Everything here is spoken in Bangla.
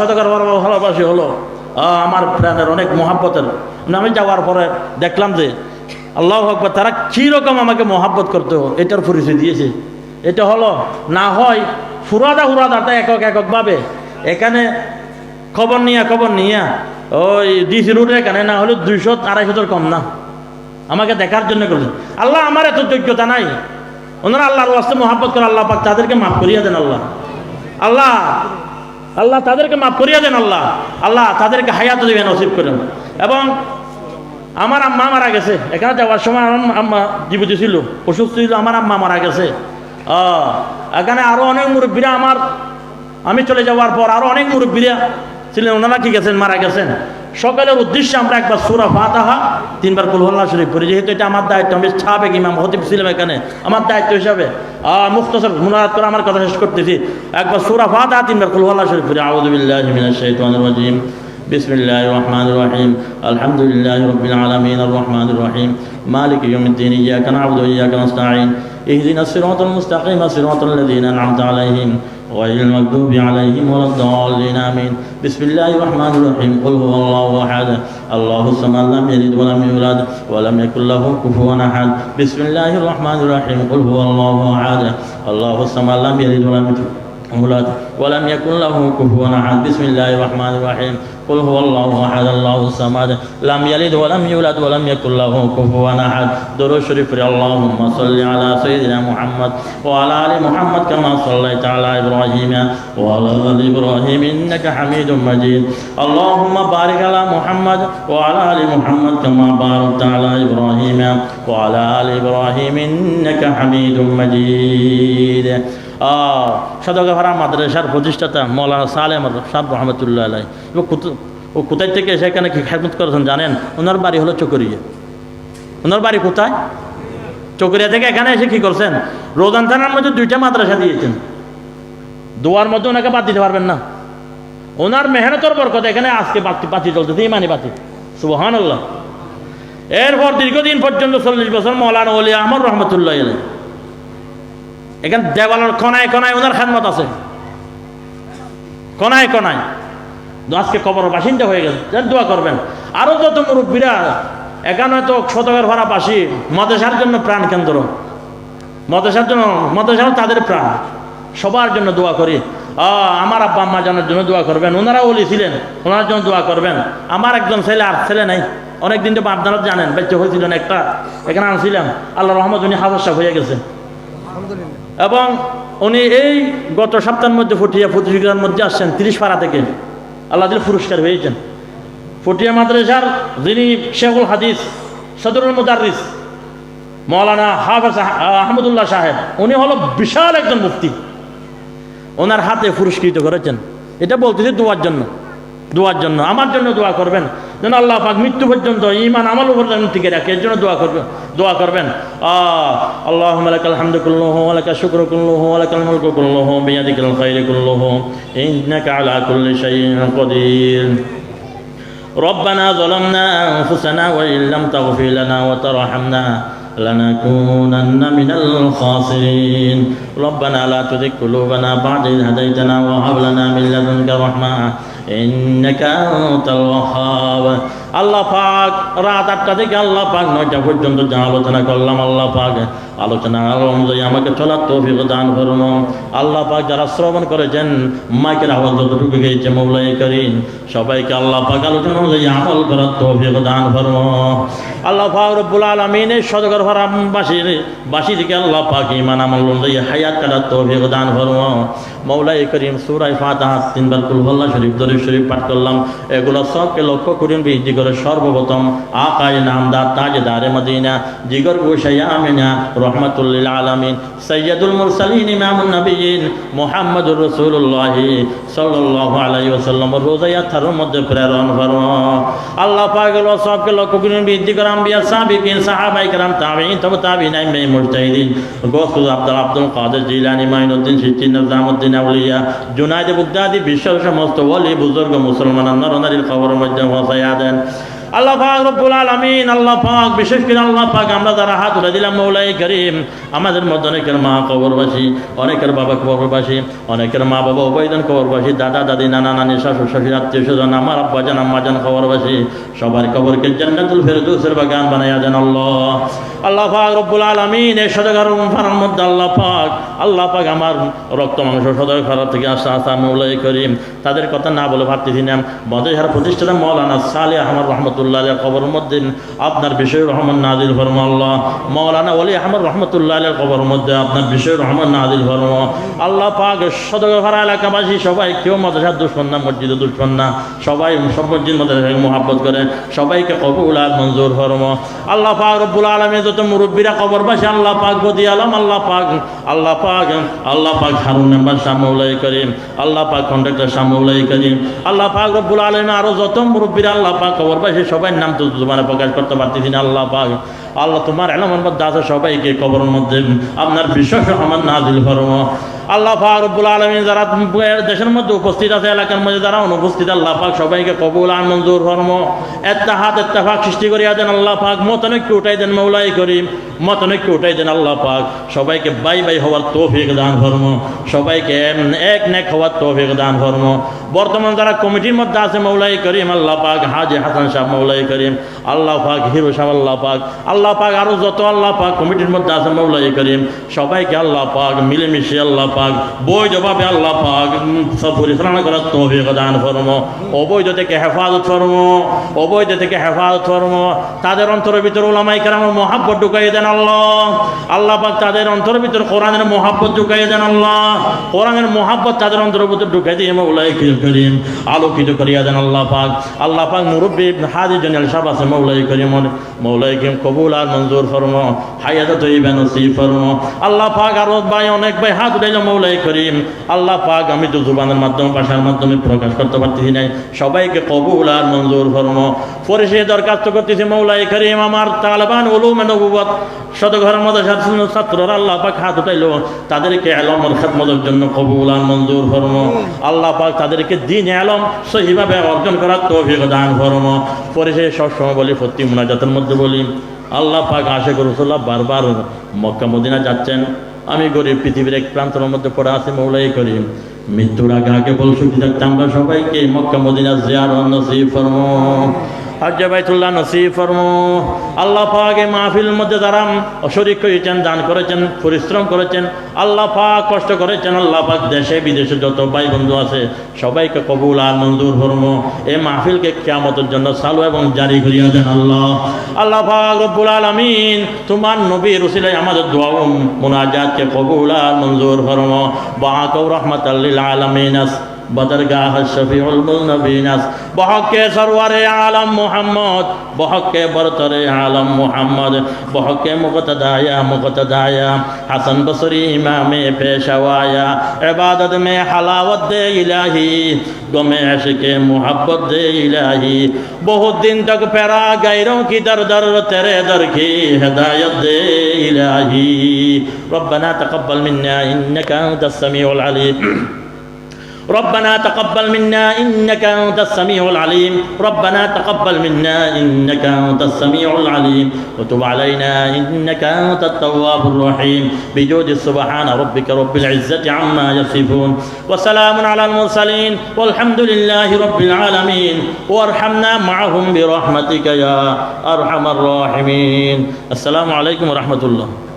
সদকার ভালোবাসি হলো আমার প্রাণের অনেক মহাব্বতের। আমি যাওয়ার পরে দেখলাম যে আল্লাহু আকবার, তারা কীরকম আমাকে মহাব্বত করতে এটার পরিচয় দিয়েছে। এটা হলো না হয় হুরাদাটা এককভাবে এখানে খবর নিয়ে ওই ডিসি রোডের এখানে না হলে 200-250 কম না আমাকে দেখার জন্য করলেন। আল্লাহ আমার এত যোগ্যতা নাই, ওনারা আল্লাহর ওয়াস্তে মহাব্বত করে আল্লাহ পাক তাদেরকে মাফ করিয়া দেন। আল্লাহ তাদেরকে মাফ করিয়া দেন। আল্লাহ তাদেরকে হায়াত দিবেন, নসিব করেন। এবং আমার আম্মা মারা গেছে, এখানে যাওয়ার সময় আমার আম্মা জীবিত ছিল, অসুস্থ ছিল, আমার আম্মা মারা গেছে। এখানে আরো অনেক মুরব্বীরা আমি চলে যাওয়ার পর আরো অনেক মুরব্বীরা ছিলেন, ওনারা কি গেছেন, মারা গেছেন। সকলের উদ্দেশ্যে আমরা একবার সূরা ফাতিহা 3 বার কুল হুয়াল্লাহু শরীফ পড়ি, যেহেতু এটা আমার দায়িত্ব। আমি সাবেক ইমাম খতিব ছিলাম এখানে, আমার দায়িত্ব হিসাবে মুখতাসার মুনাজাত করে আমার কথা শেষ করতেছি। একবার সূরা ফাতিহা 3 বার কুল হুয়াল্লাহু শরীফ পড়ি। আউযু বিল্লাহি মিনাশ শাইতানির রাজীম। বিসমিল্লাহির রহমানির রহিম। আলহামদুলিল্লাহি রাব্বিল আলামিন আর রহমানির রহিম মালিকি ইয়াউমিদ্দিন। ইয়াকা না'বুদু ওয়া ইয়াকা নাস্তাঈন। ইহদিনাস সিরাতাল মুস্তাকিম সিরাতাল লাযীনা আন'আমতা আলাইহিম غير المغضوب عليهم ولا الضالين آمين. بسم الله الرحمن الرحيم. قل هو الله أحد الله الصمد لم يلد ولم يولد ولم يكن له كفوا أحد. بسم الله الرحمن الرحيم. قل هو الله أحد الله الصمد لم يلد ولم يولد ولم يكن له كفوا أحد. بسم الله الرحمن الرحيم. قل هو الله أحد الله الصمد لم يلد ولم يولد ولم يكن له كفوا أحد. درود شريف. اللهم صل على سيدنا محمد وعلى آل محمد كما صليت على إبراهيم وعلى آل إبراهيم إنك حميد مجيد. اللهم بارك على محمد وعلى آل محمد كما باركت على إبراهيم وعلى آل إبراهيم إنك حميد مجيد. সদকাপাড়া মাদ্রাসার প্রতিষ্ঠাতা মৌলানা সালেম সাহেব রহমতুল্লাহ আলাইহি, ও কোথায় থেকে সেখানে কি খেদমত করেছেন জানেন? ওনার বাড়ি হলো চকরিয়া। ওনার বাড়ি কোথায়? চকরিয়া থেকে এখানে এসে কি করছেন? রোজান থানার মধ্যে 2টা মাদ্রাসা দিয়েছেন। দোয়ার মধ্যে ওনাকে বাদ দিতে পারবেন না। ওনার মেহনতের বরকত এখানে আজকে বাতি চলতেছে, ইমানি বাতি। সুবহানাল্লাহ। এরপর দীর্ঘদিন পর্যন্ত 40 বছর মৌলানা ওলি আহমদ রহমতুল্লাহ আলাইহি এখানে দেওয়ালের কোনায় ওনার খেদমত আছে, কোনায় আজকে কবরের বাসিন্দা হয়ে গেছে। দোয়া করবেন। আরো যত মুরব্বীরা এখানে তো সদকাপাড়া বাসী মাদ্রাসার জন্য প্রাণ কেন্দ্র, মাদ্রাসাও তাদের প্রাণ। সবার জন্য দোয়া করি। আমার আব্বা আম্মা জানার জন্য দোয়া করবেন, ওনারা ওলি ছিলেন, ওনার জন্য দোয়া করবেন। আমার একজন ছেলে, আর ছেলে নাই, অনেকদিন তো আপনারা জানেন বাচ্চা হয়েছিলেন একটা, এখানে আনছিলাম, আল্লাহ রহমত উনি হাফেজ সাহেব হয়ে গেছে। এবং উনি এই গত সপ্তাহের মধ্যে ফটিয়া প্রতিযোগিতার মধ্যে আসছেন 30 পাড়া থেকে, আল্লাহ দিল পুরস্কার হয়েছেন। ফটিয়া মাদ্রাসার যিনি শেখুল হাদিস সদরুল মুদাররিস মৌলানা হাফেজ আহমদুল্লাহ সাহেব, উনি হলো বিশাল একজন মুফতি, ওনার হাতে পুরস্কৃত করেছেন। এটা বলতেছি দোয়ার জন্য আমার জন্য দোয়া করবেন যেন আল্লাহ পাক মৃত্যু পর্যন্ত ঈমান আমল উপর টিকে রাখে, এর জন্য দোয়া করবেন। আল্লাহুম্মা লাকাল হামদু কুল্লুহু ওয়া লাকাশ শুকরু কুল্লুহু ওয়া লাকাল মুলকু কুল্লুহু বিয়াদিকাল খায়রু কুল্লুহু ইন্নাকা আলা কুল্লি শাইইন কাদির। ربنا ظلمنا أنفسنا وإن لم تغفر لنا وترحمنا لنكونن من الخاسرين. ربنا لا تزغ قلوبنا بعد إذ هديتنا وهب لنا من لدنك رحمة إنك أنت الوهاب. আল্লাহ পাক রাত 8টা থেকে আল্লাহ পাক 9টা পর্যন্ত যা আলোচনা করলাম, আল্লাহ পাক আলোচনা অনুযায়ী আমাকে চলার তৌফিক দান করুন। আল্লাহ পাক যারা শ্রবণ করেছেন, মাইকের আওয়াজ যতটুকু গেছে মওলাই করিম সবাইকে আল্লাহ পাক আলোচনা অনুযায়ী আমল করার তৌফিক দান করুন। আল্লাহ পাক রব্বুল আলামিন সদকাপাড়া বাসীদেরকে আল্লাহ পাক ঈমান আমল অনুযায়ী হায়াত কাটার তৌফিক দান করুন। মওলাই করিম সূরা ফাতিহা 3 বার কুল হুয়াল্লাহু শরীফ দরুদ শরীফ পাঠ করলাম, এগুলো সবকে লক্ষ্য করুন বিধি করে। সর্বপ্রথম আকায়ে নামদার তাজদারে মদিনা জিগর গোশায়া আমিনা রহমাতুল লিল আলামিন সাইয়্যিদুল মুরসালিন ইমামুন নবিয়্যিন মুহাম্মদুর রাসূলুল্লাহ সাল্লাল্লাহু আলাইহি ওয়াসাল্লাম রোজায়া থারুর মধ্যে প্রেরণ করুন। আল্লাহ পাক সবকে লক্ষ্য করুন বিধি করে আম্বিয়া সাহাবীন সাহাবায়ে কেরাম তাবেঈন তবে তাবেঈন আইম্মায়ে মুজতাহিদিন গৌস আব্দুল কাদের জিলানী মাইনুদ্দিন সিদ্দিকী নিজামুদ্দিন আউলিয়া জুনায়েদ বাগদাদি বিশ্বের সমস্ত ওলি বুজুর্গ মুসলমান নর নারীর খবরের মধ্যে পৌঁছায়া দেন। আল্লাহ পাক রব্বুল আলামিন, আল্লাহ পাক বিশেষ করে আল্লাহ পাক আমরা যারা হাত তুলে দিলাম মৌলাই করিম, আমাদের মধ্যে অনেকের মা কবরবাসী, অনেকের বাবা কবরবাসী, অনেকের মা বাবা উভয়জন কবরবাসী, দাদা দাদি নানা নানি শাশুড় শাশুড়ি আত্মীয় স্বজন আমার আব্বাজান আম্মাজান কবরবাসী, সবার কবরকে জান্নাতুল ফেরদৌসের বাগান বানাইয়া দেন আল্লাহ। আল্লাহ পাক রব্বুল আলামিন এই সদকার ফারার মধ্যে আল্লাহ পাক আমার রক্ত মাংস সদর খারাপ থেকে আসা মৌলাই করিম, তাদের কথা না বলে ভাবতেছি না। বদেহার প্রতিষ্ঠাতা মৌলানা সালেহ আহমদ রহমতুল্লাহ কবর মধ্যে আপনার বিষয় রহমান নাজিল ফরমা আল্লাহ। মৌলানা ওলি আহমদ রহমতুল্লাহ কবর মধ্যে আপনার বিষয় রহমান নাজিল ফরমা আল্লাহ পাক। সদরঘরা এলাকাবাসী সবাই, কেউ মাদ্রাসার দুশ্মন না, মসজিদে দুশ্মন না, সবাই সব মসজিদ মাদ্রাসাকে মোহাব্বত করে, সবাইকে কবুল আর মঞ্জুর ফরমা আল্লাহ পাক রব্বুল আলামিন। যত মুরব্বীরা কবরবাসী আল্লাহ পাক গদি আলম আল্লাহ পাক হারুন মেম্বার শাহ মৌলাই করিম, আল্লাহ পাক কন্ট্রাক্টর শাহ মৌলাই করিম, আল্লাহ পাক রব্বুল আলামিন আরো যত মুরব্বীরা আল্লাহ পাক কবরবাসী সবাই নাম তো তোমার প্রকাশ করতে পারতেছি না আল্লাহ পাক। আল্লাহ তোমার এলামের মধ্যে আছে, সবাইকে কবরের মধ্যে আপনার বিশেষ রহমান নাজিল ফরমা আল্লাহ পাক রব্বুল আলামিন। যারা দেশের মধ্যে উপস্থিত আছে, এলাকার মধ্যে যারা অনুপস্থিত আল্লাহ পাক সবাইকে কবুল আর মঞ্জুর ফরমা। ইত্তেহাদ ইত্তেফাক সৃষ্টি করিয়া দেন আল্লাহ পাক, মতানৈক্য উঠাই দেন মৌলাই করিম, মতানৈক্য উঠাই দেন আল্লাহ পাক। সবাইকে বাই বাই হওয়ার তৌফিক দান ফরমা, সবাইকে এক নেক হওয়ার তৌফিক দান ফরমা। বর্তমান যারা কমিটির মধ্যে আছে মৌলাই করিম আল্লাহ পাক, হাজি হাসান সাহেব মৌলাই করিম আল্লাহ পাক, হিরো সাহেব আল্লাহ পাক আরো যত আল্লাহ পাক কমিটির মধ্যে আছে মৌলাই করিম সবাইকে আল্লাহ পাক মিলেমিশে আল্লাহ পাক বৈধভাবে আল্লাহ পাক সব পরিচালনা করার তৌফিক দান ফরমা। অবৈধ থেকে হেফাজত ফরমা, অবৈধ থেকে হেফাজত ফরমা। তাদের অন্তরের ভিতরে উলামায়ে কেরামের মহব্বত ঢুকাই দেন আল্লাহ পাক। তাদের অন্তরের ভিতরে কোরআনের মহব্বত ঢুকাই দেন আল্লাহ, কোরআনের মহব্বত তাদের অন্তরের ভিতরে ঢুকাই দিয়ে মৌলাই করিম আলোকিত করিয়া দেন আল্লাহ পাক। মুরব্বী হাজি জনাল সাহেব আছে মৌলাই করিম কবুল আর মঞ্জুর ফরমা, হায়াত তৈবা নসিব ফরমা আল্লাহ পাক। আরো ভাই অনেক ভাই হাত উঠাইল মৌলাই করিম আল্লাহ পাক, আমি তো জুবানের মাধ্যমে ভাষার মাধ্যমে প্রকাশ করতে পারতেছি নাই, সবাইকে কবুল আর মঞ্জুর ফরমা। পরিশেষে দরখাস্ত করতেছি মৌলাই করিম আমার তালেবান উলুমে নবুয়ত সদরঘরের মধ্যে ছাত্ররা আল্লাহ পাক হাত উঠাইল, তাদেরকে ইলমের খিদমতের জন্য কবুল আর মঞ্জুর ফরমা আল্লাহ পাক। তাদেরকে দ্বীন ইলম সহিভাবে অর্জন করার তৌফিক দান ফরমা। পরিশেষে সবসময় বলি, প্রতি মুনাজাতের মধ্যে বলি, আল্লাহ পাক আশিক রাসূলুল্লাহ বারবার মক্কা মদিনা যাচ্ছেন, আমি গরিব পৃথিবীর এক প্রান্তের মধ্যে পড়ে আছি মৌলাই করিম। মৃত্যুর আগে বল সুখী থাকতে আমরা সবাইকে মক্কা মদিনা জিয়ারত নসিব ফরমা, হজ্জে বাইতুল্লাহ নসিব ফরমা আল্লাহ পাক। এই মাহফিলের মধ্যে যারা শরীক করেছেন, দান করেছেন, পরিশ্রম করেছেন আল্লাহ পাক, কষ্ট করেছেন আল্লাহ পাক, দেশে বিদেশে যত ভাই বন্ধু আছে সবাইকে কবুল আর মঞ্জুর ফরমা। এই মাহফিলকে কিয়ামতের জন্য চালু এবং জারি করিয়া দেন আল্লাহ পাক রব্বুল আলামিন। তোমার নবীর উসিলায় আমাদের দোয়া ও মুনাজাতকে কবুল আর মঞ্জুর ফরমা। বাআকা রাহমাতাল লিল আলামিন बदरगाह शफीउल मुज़नबीन बहक़े सरवारे आलम मोहम्मद बहक़े बरतरे आलम मोहम्मद बहक़े मुक़तदाया हसन बसरी इमाम पेशवाया इबादत में हलावत दे इलाही गमे इश्क़े मोहब्बत दे इलाही बहुत दिन तक पैरा गैरों की दर दर तेरे दर की हिदायत दे इलाही रब्बना तक़ब्बल मिन्ना इन्नका अंतस समीउल अलीम ربنا تقبل منا إنك أنت السميع العليم ربنا تقبل منا إنك أنت السميع العليم وتب علينا إنك أنت التواب الرحيم بجود سبحان ربك رب العزة عما يصفون وسلام على المرسلين والحمد لله رب العالمين وارحمنا معهم برحمتك يا أرحم الراحمين السلام عليكم ورحمة الله